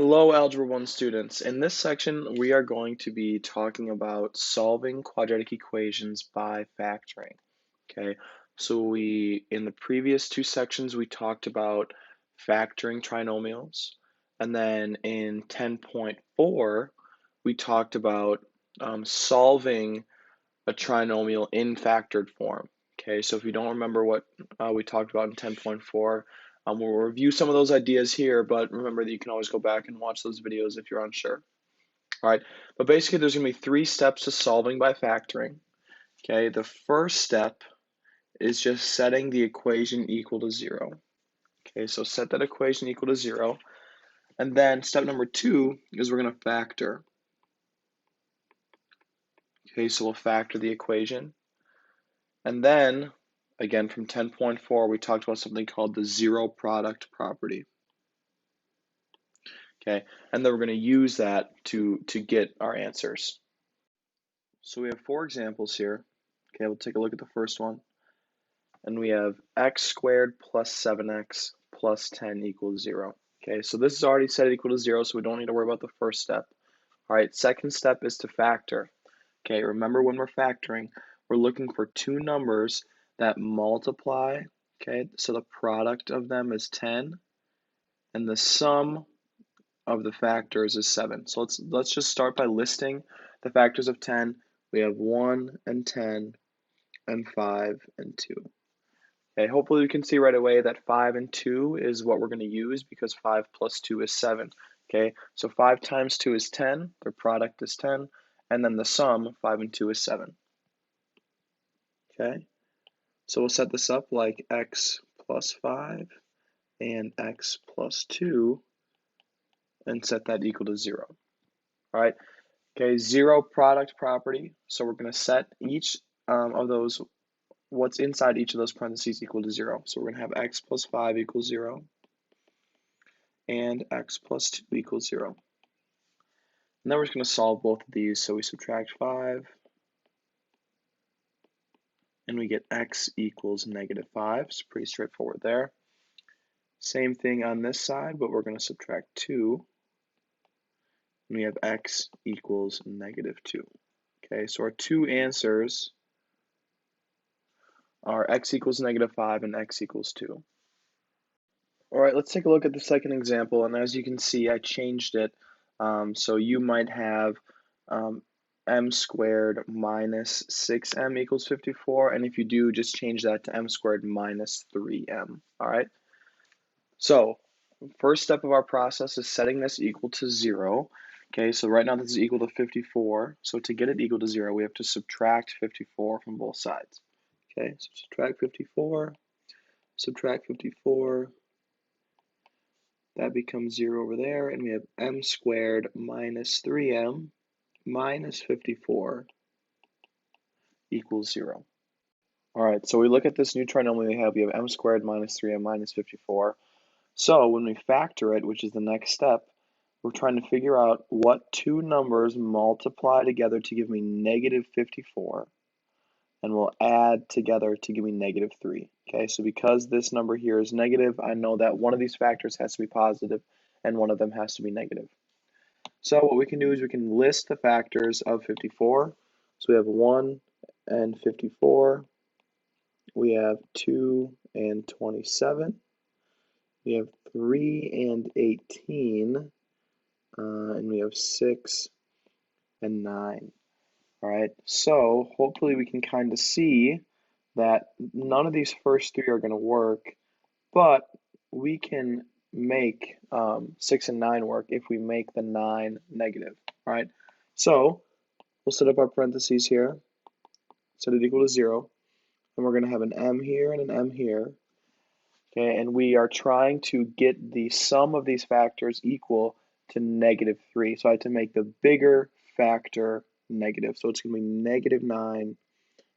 Hello, Algebra 1 students. In this section, we are going to be talking about solving quadratic equations by factoring. Okay, so in the previous two sections, we talked about factoring trinomials. And then in 10.4, we talked about solving a trinomial in factored form. Okay, so if you don't remember what we talked about in 10.4, we'll review some of those ideas here, but remember that you can always go back and watch those videos if you're unsure. All right, but basically there's going to be three steps to solving by factoring. Okay, the first step is just setting the equation equal to 0. Okay, so set that equation equal to 0. And then step number 2 is we're going to factor. Okay, so we'll factor the equation. And then, again, from 10.4, we talked about something called the zero product property. Okay, and then we're going to use that to get our answers. So we have four examples here. Okay, we'll take a look at the first one. And we have x squared plus 7x plus 10 equals 0. Okay, so this is already set equal to 0, so we don't need to worry about the first step. All right, second step is to factor. Okay, remember when we're factoring, we're looking for two numbers that multiply. Okay, so the product of them is 10, and the sum of the factors is 7. So let's just start by listing the factors of 10. We have 1 and 10 and 5 and 2. Okay, hopefully you can see right away that 5 and 2 is what we're going to use because 5 plus 2 is 7. Okay, so 5 times 2 is 10, their product is 10, and then the sum, 5 and 2 is 7. Okay, so we'll set this up like x plus 5 and x plus 2 and set that equal to 0. All right, okay, zero product property. So we're going to set each of those, what's inside each of those parentheses equal to 0. So we're going to have x plus 5 equals 0 and x plus 2 equals 0. And then we're just going to solve both of these. So we subtract 5 and we get x equals negative 5. It's pretty straightforward there. Same thing on this side, but we're going to subtract 2. And we have x equals negative 2. Okay, so our two answers are x equals negative 5 and x equals 2. All right, let's take a look at the second example. And as you can see, I changed it. So you might have m squared minus 6m equals 54. And if you do, just change that to m squared minus 3m. All right. So first step of our process is setting this equal to 0. Okay, so right now this is equal to 54. So to get it equal to 0, we have to subtract 54 from both sides. Okay, so subtract 54, subtract 54. That becomes 0 over there, and we have m squared minus 3m minus 54 equals 0. All right, so we look at this new trinomial we have m squared minus 3m minus 54. So when we factor it, which is the next step, we're trying to figure out what two numbers multiply together to give me negative 54, and we'll add together to give me negative 3. Okay, so because this number here is negative, I know that one of these factors has to be positive and one of them has to be negative. So what we can do is we can list the factors of 54. So we have 1 and 54. We have 2 and 27. We have 3 and 18. And we have 6 and 9. All right, so hopefully we can kind of see that none of these first three are going to work, but we can make 6 and 9 work if we make the 9 negative. All right, so we'll set up our parentheses here, set it equal to 0, and we're going to have an m here and an m here. Okay, and we are trying to get the sum of these factors equal to negative 3. So I have to make the bigger factor negative. So it's going to be negative 9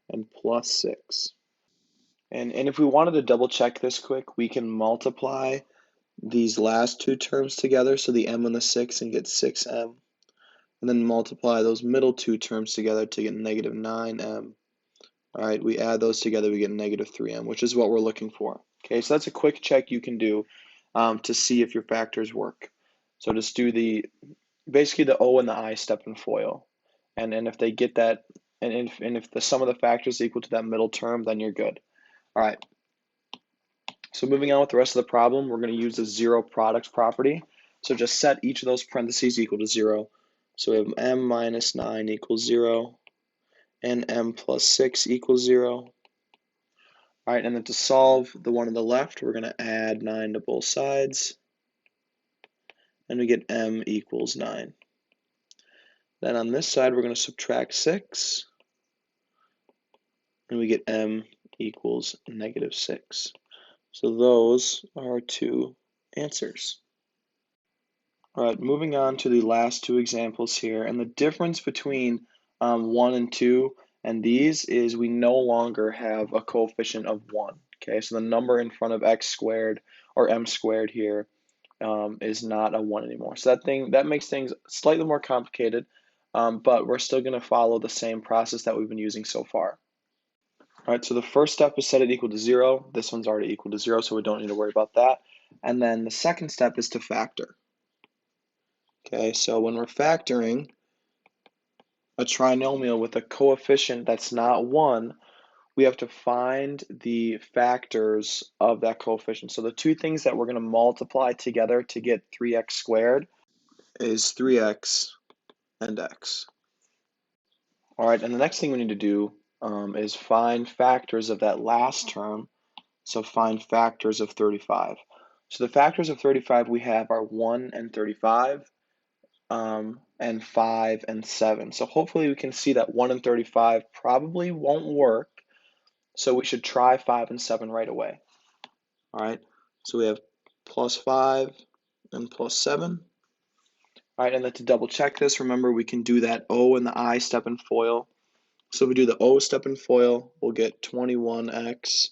and plus 6. And if we wanted to double check this quick, we can multiply these last two terms together, so the m and the 6, and get 6m. And then multiply those middle two terms together to get negative 9m. All right, we add those together, we get negative 3m, which is what we're looking for. Okay, so that's a quick check you can do to see if your factors work. So just do basically the O and the I step in FOIL. And if they get that, and if the sum of the factors is equal to that middle term, then you're good. All right. So moving on with the rest of the problem, we're going to use the zero product property. So just set each of those parentheses equal to 0. So we have m minus 9 equals 0, and m plus 6 equals 0. All right, and then to solve the one on the left, we're going to add 9 to both sides, and we get m equals 9. Then on this side, we're going to subtract 6, and we get m equals negative 6. So those are our two answers. All right, moving on to the last two examples here, and the difference between 1 and 2 and these is we no longer have a coefficient of 1. Okay, so the number in front of x squared or m squared here is not a 1 anymore. So that makes things slightly more complicated, but we're still going to follow the same process that we've been using so far. All right, so the first step is set it equal to 0. This one's already equal to 0, so we don't need to worry about that. And then the second step is to factor. Okay, so when we're factoring a trinomial with a coefficient that's not 1, we have to find the factors of that coefficient. So the two things that we're going to multiply together to get 3x squared is 3x and x. All right, and the next thing we need to do is find factors of that last term. So find factors of 35. So the factors of 35 we have are 1 and 35. And 5 and 7. So hopefully we can see that 1 and 35 probably won't work. So we should try 5 and 7 right away. All right, so we have plus 5 and plus 7. All right, and then to double check this, remember we can do that O and the I step in FOIL. So if we do the O step in FOIL, we'll get 21x.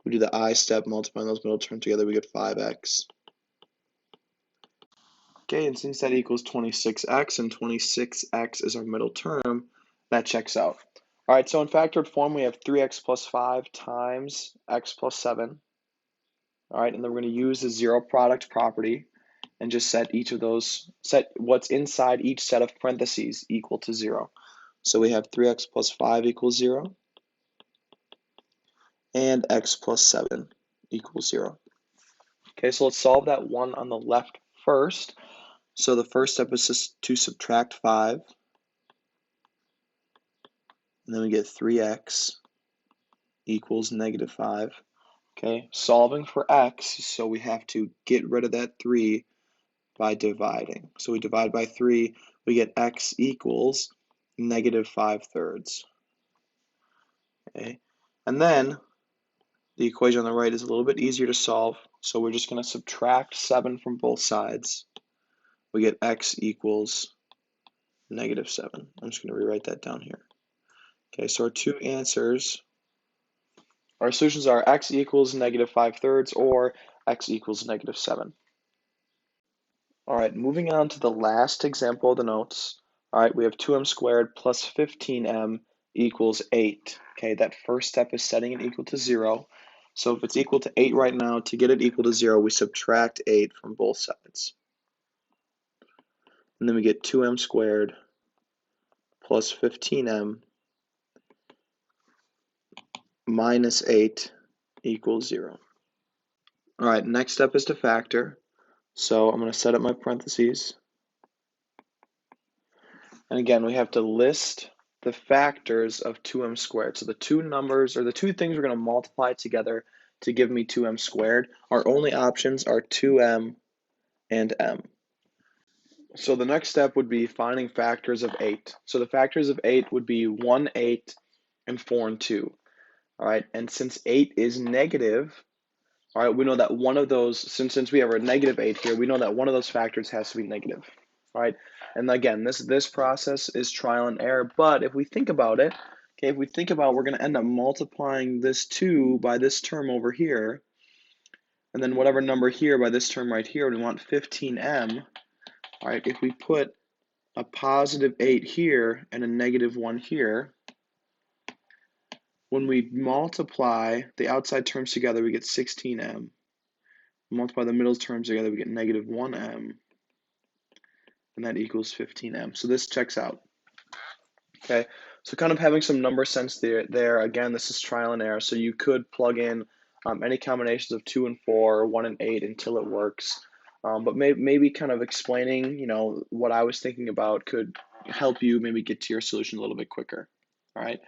We do the I step, multiplying those middle terms together, we get 5x. Okay, and since that equals 26x and 26x is our middle term, that checks out. All right, so in factored form, we have 3x plus 5 times x plus 7. All right, and then we're going to use the zero product property and just set what's inside each set of parentheses equal to 0. So we have 3x plus 5 equals 0, and x plus 7 equals 0. Okay, so let's solve that one on the left first. So the first step is to subtract 5, and then we get 3x equals negative 5. Okay, solving for x, so we have to get rid of that 3 by dividing. So we divide by 3, we get x equals negative 5/3. Okay, and then the equation on the right is a little bit easier to solve, so we're just going to subtract 7 from both sides. We get x equals negative 7. I'm just going to rewrite that down here. Okay, so our two answers, our solutions are x equals negative 5/3 or x equals negative 7. All right, moving on to the last example of the notes. All right, we have 2m squared plus 15m equals 8. Okay, that first step is setting it equal to 0. So if it's equal to 8 right now, to get it equal to 0, we subtract 8 from both sides. And then we get 2m squared plus 15m minus 8 equals 0. All right, next step is to factor. So I'm going to set up my parentheses. And again, we have to list the factors of 2m squared. So the two numbers, or the two things we're going to multiply together to give me 2m squared, our only options are 2m and m. So the next step would be finding factors of 8. So the factors of 8 would be 1, 8, and 4 and 2. All right, and since 8 is negative, all right, we know that one of those, since we have a negative 8 here, we know that one of those factors has to be negative. All right, and again, this process is trial and error, but if we think about it, okay, we're going to end up multiplying this 2 by this term over here, and then whatever number here by this term right here, we want 15m. All right, if we put a positive 8 here and a negative 1 here, when we multiply the outside terms together, we get 16m. Multiply the middle terms together, we get negative 1m. and that equals 15m. So this checks out. Okay, so kind of having some number sense there. Again, this is trial and error, so you could plug in any combinations of 2 and 4 or 1 and 8 until it works. But maybe kind of explaining, what I was thinking about could help you maybe get to your solution a little bit quicker. All right.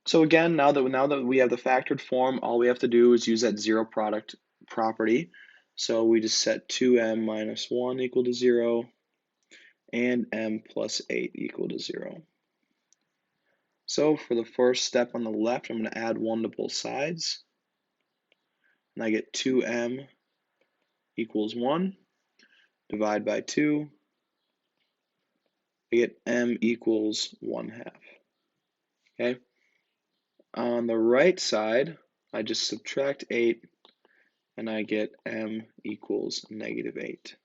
So again, now that we have the factored form, all we have to do is use that zero product property. So we just set 2m minus 1 equal to 0 and m plus 8 equal to 0. So for the first step on the left, I'm going to add 1 to both sides. And I get 2m equals 1. Divide by 2. I get m equals 1/2. Okay. On the right side, I just subtract 8, and I get m equals -8.